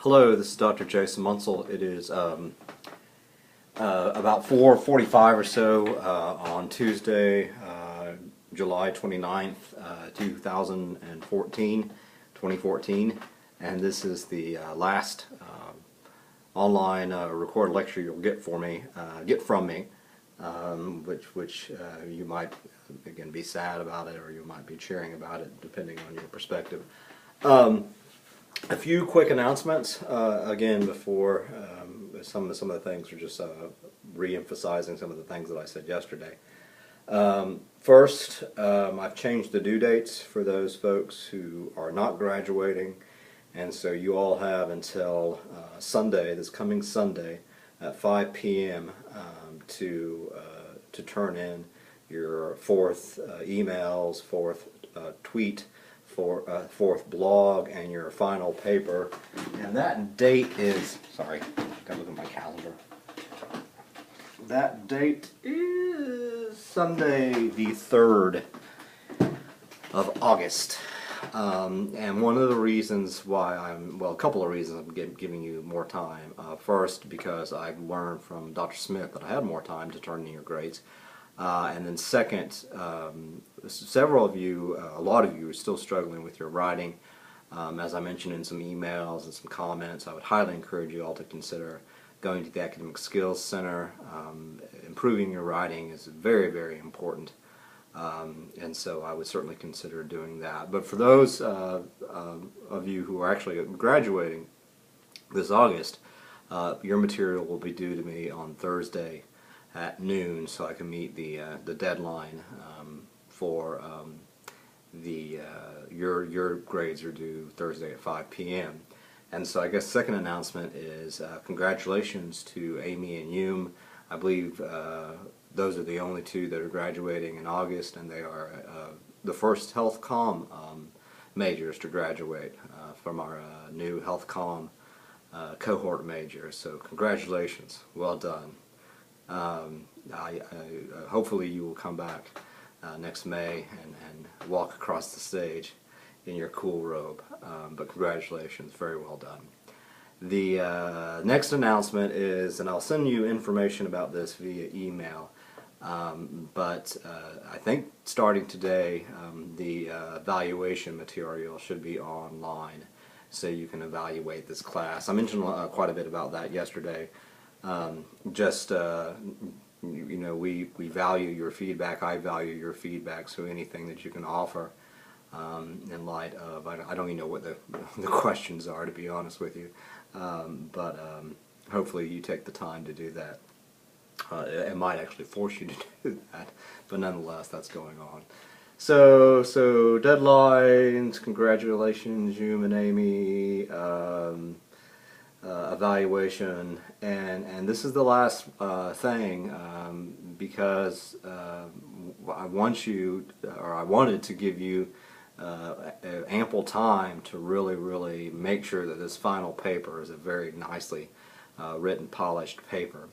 Hello, this is Dr. Jason Munsell. It is about 4:45 or so on Tuesday, July 29th, 2014, and this is the last online recorded lecture you'll get from me, which you might again be sad about it, or you might be cheering about it, depending on your perspective. A few quick announcements again before some of the things are just re-emphasizing some of the things that I said yesterday. First, I've changed the due dates for those folks who are not graduating, and so you all have until Sunday, this coming Sunday, at 5 p.m. To turn in your fourth emails, fourth tweet, fourth blog, and your final paper. And that date is, sorry, gotta look at my calendar. That date is Sunday the 3rd of August. And one of the reasons why a couple of reasons I'm giving you more time. First, because I've learned from Dr. Smith that I had more time to turn in your grades. And then second, several of you, a lot of you, are still struggling with your writing. As I mentioned in some emails and some comments, I would highly encourage you all to consider going to the Academic Skills Center. Improving your writing is very, very important, and so I would certainly consider doing that. But for those of you who are actually graduating this August, your material will be due to me on Thursday at noon, so I can meet the deadline for your grades are due Thursday at 5 p.m. And so I guess second announcement is congratulations to Amy and Hume. I believe those are the only two that are graduating in August, and they are the first Health Comm majors to graduate from our new Health Comm cohort major. So congratulations, well done. Hopefully you will come back next May and walk across the stage in your cool robe. But congratulations, very well done. The next announcement is, and I'll send you information about this via email, but I think starting today the evaluation material should be online, so you can evaluate this class. I mentioned quite a bit about that yesterday. You know, we value your feedback. I value your feedback. So anything that you can offer in light of, I don't even know what the questions are, to be honest with you, but hopefully you take the time to do that. It might actually force you to do that, but nonetheless, that's going on. So deadlines. Congratulations, Hume and Amy. Evaluation, and this is the last thing, because I wanted to give you ample time to really make sure that this final paper is a very nicely written, polished paper.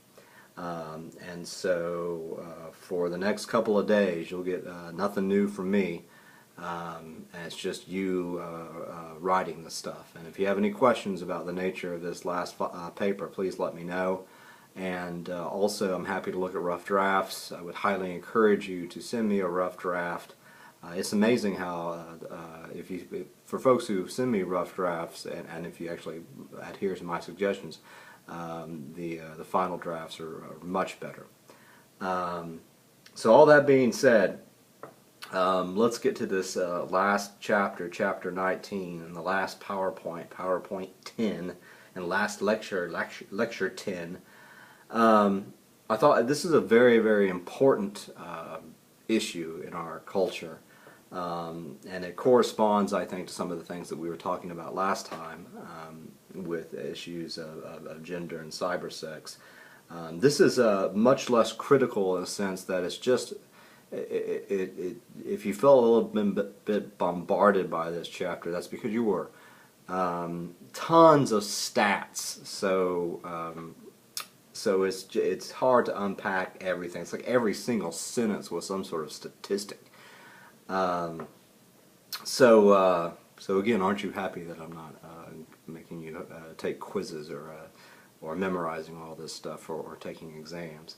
And so for the next couple of days you'll get nothing new from me. And it's just you writing the stuff. And if you have any questions about the nature of this last paper, please let me know. And also, I'm happy to look at rough drafts. I would highly encourage you to send me a rough draft. It's amazing how, for folks who send me rough drafts, and if you actually adhere to my suggestions, the final drafts are much better. So all that being said, let's get to this last chapter, chapter 19, and the last PowerPoint 10, and last lecture 10. I thought this is a very, very important issue in our culture, and it corresponds, I think, to some of the things that we were talking about last time with issues of gender and cybersex. This is much less critical in a sense that it's just, if you felt a little bit bombarded by this chapter, that's because you were. Tons of stats, so it's hard to unpack everything. It's like every single sentence was some sort of statistic. So So again, aren't you happy that I'm not making you take quizzes or memorizing all this stuff or taking exams?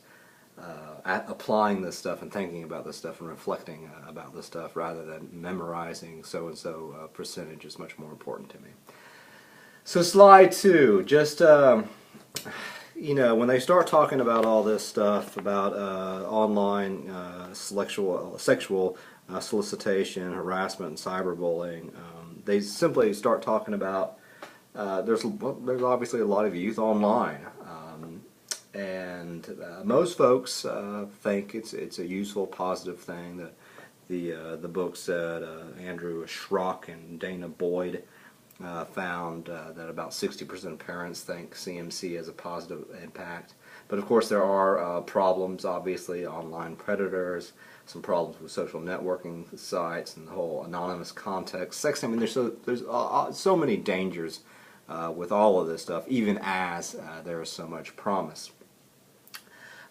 Applying this stuff and thinking about this stuff and reflecting about this stuff rather than memorizing so-and-so percentage is much more important to me. So slide 2, just when they start talking about all this stuff about online sexual solicitation, harassment, and cyberbullying, they simply start talking about there's obviously a lot of youth online, and most folks think it's a useful, positive thing. That the book said Andrew Schrock and Dana Boyd found that about 60% of parents think CMC has a positive impact. But of course there are problems, obviously, online predators, some problems with social networking sites and the whole anonymous context, sexting. I mean, there's so many dangers with all of this stuff, even as there is so much promise.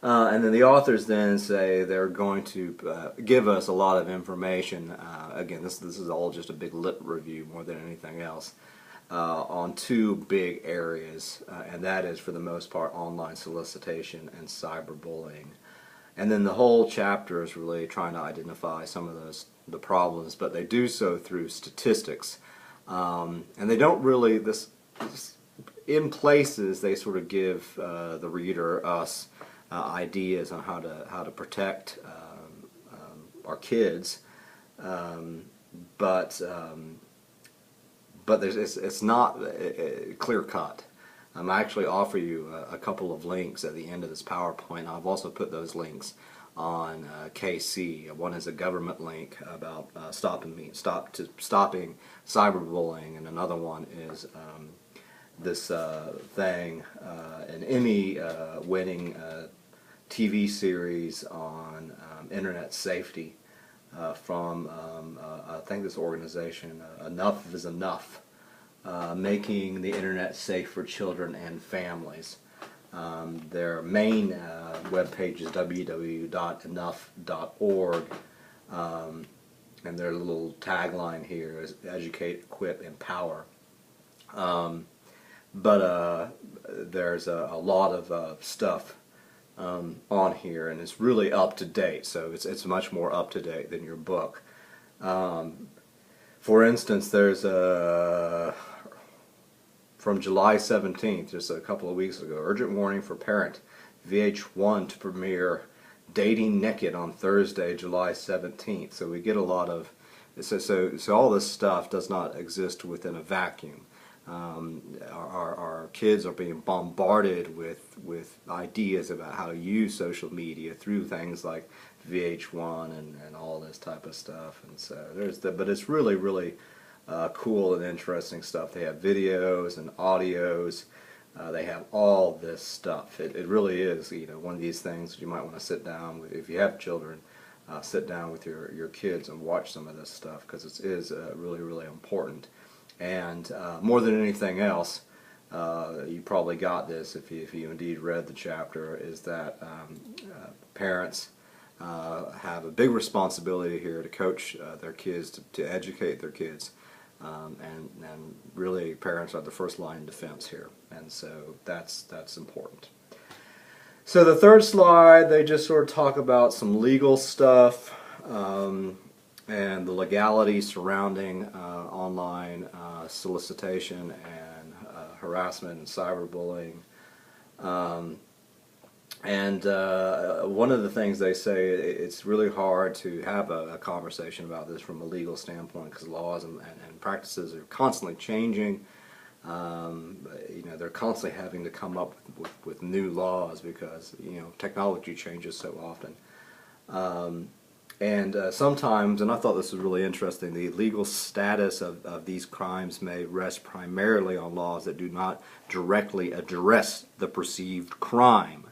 And then the authors then say they're going to give us a lot of information. Again, this is all just a big lit review more than anything else, on 2 big areas, and that is, for the most part, online solicitation and cyberbullying. And then the whole chapter is really trying to identify some of the problems, but they do so through statistics, and they don't really in places they sort of give the reader, us, ideas on how to protect our kids, but it's not clear cut. I actually offer you a couple of links at the end of this PowerPoint. I've also put those links on KC. One is a government link about stopping cyberbullying, and another one is this thing, an Emmy-winning TV series on internet safety from I think this organization, Enough is Enough, making the internet safe for children and families. Their main webpage is www.enough.org, and their little tagline here is educate, equip, empower. But there's a lot of stuff on here, and it's really up to date, so it's much more up to date than your book. For instance, there's from July 17th, just a couple of weeks ago, urgent warning for parent, VH1 to premiere Dating Naked on Thursday, July 17th. So we get a lot of, so all this stuff does not exist within a vacuum. Our kids are being bombarded with ideas about how to use social media through things like VH1 and all this type of stuff. And so but it's really cool and interesting stuff. They have videos and audios. They have all this stuff. It really is, one of these things that you might want to sit down with, if you have children, sit down with your kids and watch some of this stuff, because it is really important. And more than anything else, you probably got this if you indeed read the chapter, is that parents have a big responsibility here to coach their kids, to educate their kids, and really parents are the first line of defense here, and so that's important. So the third slide, they just sort of talk about some legal stuff, and the legality surrounding online solicitation and harassment and cyberbullying. And one of the things they say, it's really hard to have a conversation about this from a legal standpoint, because laws and practices are constantly changing. They're constantly having to come up with new laws, because technology changes so often. And sometimes, and I thought this was really interesting, the legal status of these crimes may rest primarily on laws that do not directly address the perceived crime.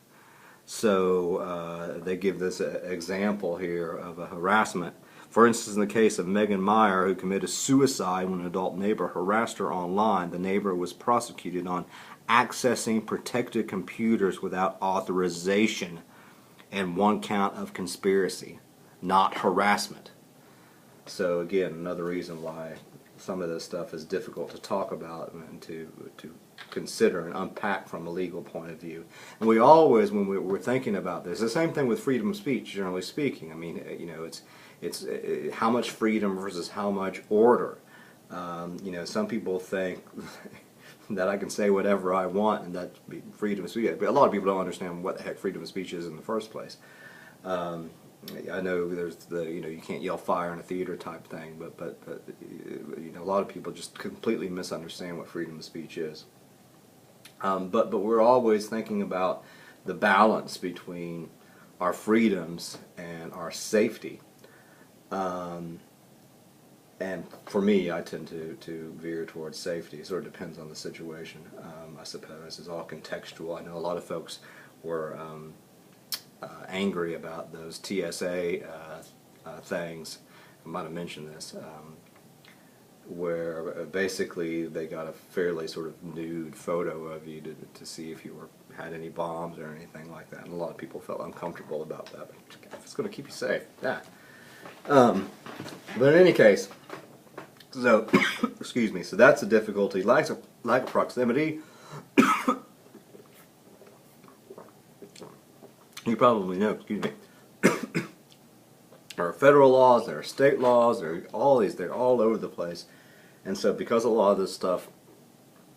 So they give this example here of a harassment. For instance, in the case of Megan Meyer, who committed suicide when an adult neighbor harassed her online, the neighbor was prosecuted on accessing protected computers without authorization and 1 count of conspiracy, not harassment. So again, another reason why some of this stuff is difficult to talk about and to consider and unpack from a legal point of view. And we always, when we're thinking about this, the same thing with freedom of speech, generally speaking. I mean, you know, it's how much freedom versus how much order. You know, some people think that I can say whatever I want and that's freedom of speech. But a lot of people don't understand what the heck freedom of speech is in the first place. I know there's you know, you can't yell fire in a theater type thing, but you know, a lot of people just completely misunderstand what freedom of speech is. But we're always thinking about the balance between our freedoms and our safety. And for me, I tend to veer towards safety. It sort of depends on the situation, I suppose. It's all contextual. I know a lot of folks were angry about those TSA things. I might have mentioned this, where basically they got a fairly sort of nude photo of you to see if you had any bombs or anything like that. And a lot of people felt uncomfortable about that. But it's going to keep you safe. Yeah. But in any case, so excuse me. So that's the difficulty. Lack of proximity. You probably know. Excuse me. There are federal laws. There are state laws. There are all these. They're all over the place. And so, because a lot of this stuff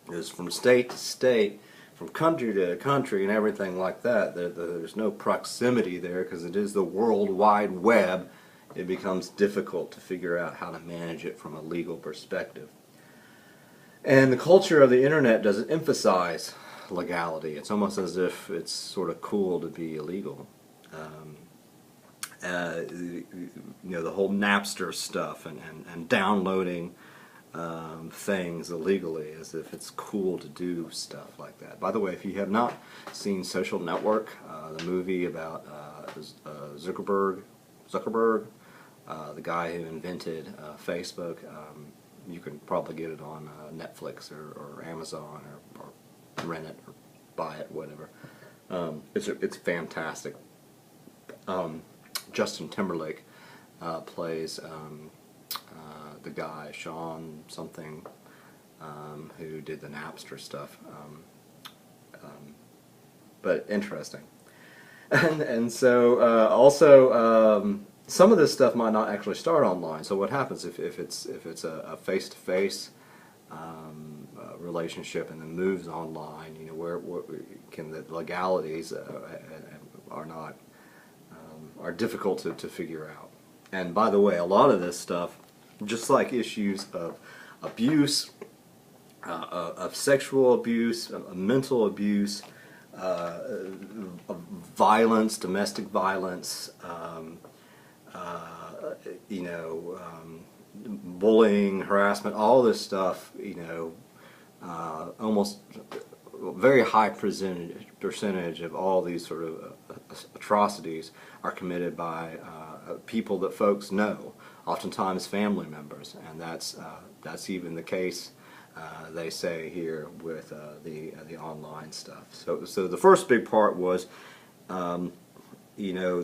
is from state to state, from country to country, and everything like that, there's no proximity there because it is the World Wide Web. It becomes difficult to figure out how to manage it from a legal perspective. And the culture of the internet doesn't emphasize legality. It's almost as if it's sort of cool to be illegal. You know, the whole Napster stuff and downloading things illegally, as if it's cool to do stuff like that. By the way, if you have not seen Social Network, the movie about Zuckerberg, the guy who invented Facebook, you can probably get it on Netflix or Amazon or rent it or buy it, whatever. It's fantastic. Justin Timberlake plays the guy, Sean something, who did the Napster stuff. But interesting. And so also some of this stuff might not actually start online. So what happens if it's a face-to-face relationship and then moves online? You know, where can the legalities are difficult to figure out. And by the way, a lot of this stuff, just like issues of abuse, of sexual abuse, of mental abuse, of violence, domestic violence, you know, bullying, harassment, all this stuff, you know, almost very high percentage of all these sort of atrocities are committed by people that folks know, oftentimes family members, and that's even the case. They say here with the online stuff. So the first big part was, you know,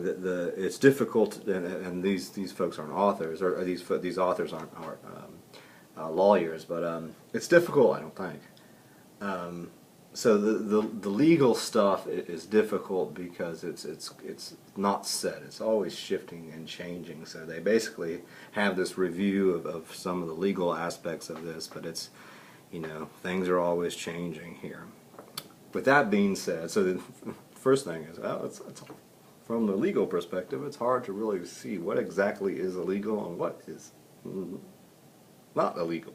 it's difficult, and these folks aren't authors, or these authors aren't lawyers, but it's difficult, I don't think. So the legal stuff is difficult because it's not set. It's always shifting and changing. So they basically have this review of some of the legal aspects of this, but it's, you know, things are always changing here. With that being said, so the first thing is, it's from the legal perspective, it's hard to really see what exactly is illegal and what is not illegal.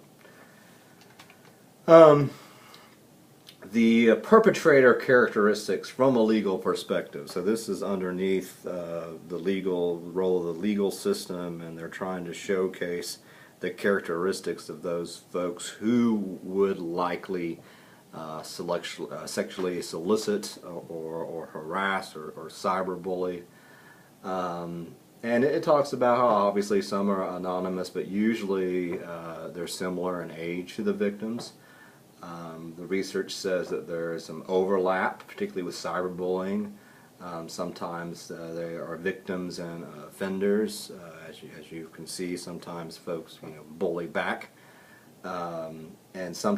The perpetrator characteristics from a legal perspective. So this is underneath the role of the legal system, and they're trying to showcase the characteristics of those folks who would likely sexually solicit or harass or cyberbully. And it talks about how obviously some are anonymous, but usually they're similar in age to the victims. The research says that there is some overlap, particularly with cyberbullying. Sometimes they are victims and offenders. As you can see, sometimes folks bully back. and some